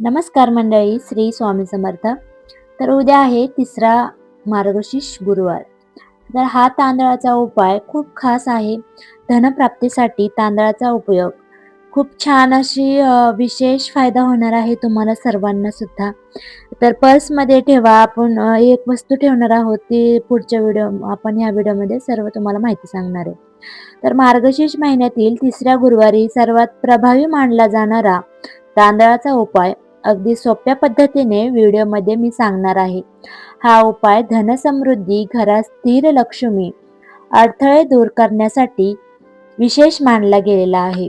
नमस्कार मंडळी, श्री स्वामी समर्थ. तर उद्या आहे तिसरा मार्गशीर्ष गुरुवार. तर हा तांदळाचा उपाय खूप खास आहे. धनप्राप्तीसाठी तांदळाचा उपयोग खूप छान अशी विशेष फायदा होणार आहे तुम्हाला सर्वांना सुद्धा. तर पर्समध्ये ठेवा. आपण एक वस्तू ठेवणार आहोत, ती पुढच्या आपण ह्या व्हिडिओमध्ये सर्व तुम्हाला माहिती सांगणार आहे. तर मार्गशीर्ष महिन्यातील तिसऱ्या गुरुवारी सर्वात प्रभावी मानला जाणारा तांदळाचा उपाय अगदी सोप्या पद्धतीने व्हिडिओमध्ये मी सांगणार आहे. हा उपाय धनसमृद्धी, घरात स्थिर लक्ष्मी, अडथळे दूर करण्यासाठी विशेष मानला गेलेला आहे.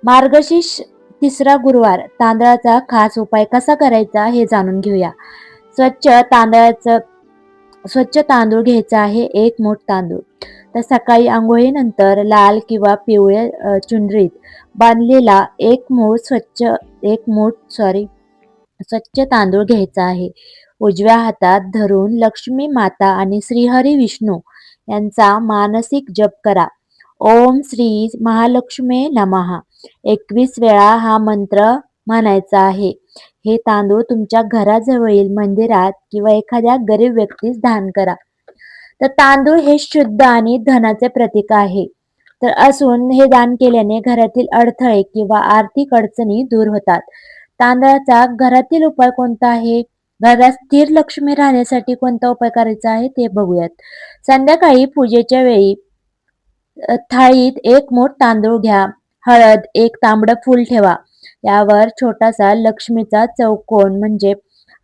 मार्गशीर्ष तिसरा गुरुवार तांदळाचा खास उपाय कसा करायचा हे जाणून घेऊया. स्वच्छ तांदळाचं स्वच्छ तांदूळ घ्यायचा आहे, एक मूठ तांदूळ. तर सकाळी आंघोळीनंतर लाल किंवा पिवळ्या चुनरीत बांधलेला एक मूठ स्वच्छ तांदूळ घ्यायचा आहे. उजव्या हातात धरून लक्ष्मी माता आणि श्रीहरी विष्णू यांचा मानसिक जप करा. ओम श्री महालक्ष्मी नमः 21 वेळा हा मंत्र म्हणायचा आहे. हे तांदूळ तुमच्या घराजवळील मंदिरात किंवा एखाद्या गरीब व्यक्तीस दान करा. तर तांदूळ हे शुद्ध आणि धनाचे प्रतीक आहे. तर असून हे दान केल्याने घरातील अडथळे किंवा आर्थिक अडचणी दूर होतात. तांदळाचा घरातील उपाय कोणता आहे? घरात स्थिर लक्ष्मी राहण्यासाठी कोणता उपाय करायचा आहे ते बघूयात. संध्याकाळी पूजेच्या वेळी थाळीत एक मूठ तांदूळ घ्या. हळद, एक तांबडं फूल ठेवा. यावर छोटासा लक्ष्मीचा चौकोन म्हणजे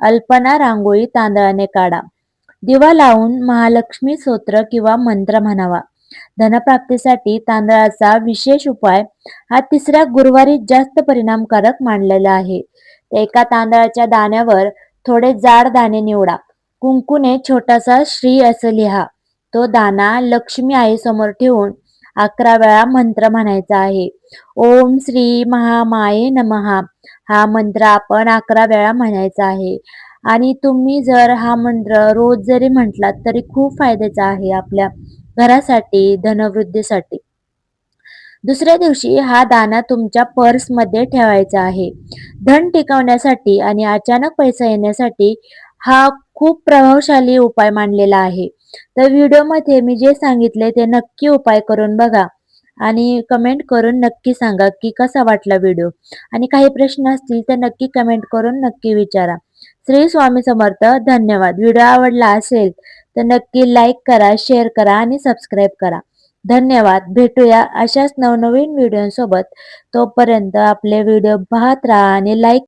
अल्पना रांगोळी तांदळाने काढा. दिवा लावून महालक्ष्मी स्तोत्र किंवा मंत्र म्हणावा. धनप्राप्तीसाठी तांदळाचा विशेष उपाय हा तिसऱ्या गुरुवारी जास्त परिणामकारक मानलेला आहे. एका तांदळाच्या दाण्यावर थोडे जाड दाणे निवडा. कुंकूने छोटासा श्री असं लिहा. तो दाना लक्ष्मी आई समोर ठेवून 11 वेळा मंत्र म्हणायचा आहे. ओम श्री महामाये नमः हा मंत्र आपण 11 वेळा म्हणायचा आहे. आणि तुम्ही जर हा मंत्र रोज जरी म्हटलात तरी खूप फायद्याचा आहे आपल्या घरासाठी, धनवृद्धीसाठी. दुसऱ्या दिवशी हा दाना तुमच्या पर्समध्ये ठेवायचा आहे. धन टिकवण्यासाठी आणि अचानक पैसा येण्यासाठी हा खूप प्रभावशाली उपाय मानलेला आहे. तर व्हिडिओमध्ये मी जे सांगितले ते नक्की उपाय करून बघा आणि कमेंट करून नक्की सांगा की कसा वाटला व्हिडिओ. आणि काही प्रश्न असतील तर नक्की कमेंट करून नक्की विचारा. श्री स्वामी समर्थ. धन्यवाद. व्हिडिओ आवडला असेल तर नक्की लाईक करा, शेअर करा आणि सबस्क्राईब करा. धन्यवाद. भेटूया अशाच नवनवीन व्हिडिओसोबत. तोपर्यंत आपले व्हिडिओ पाहत राहा आणि लाईक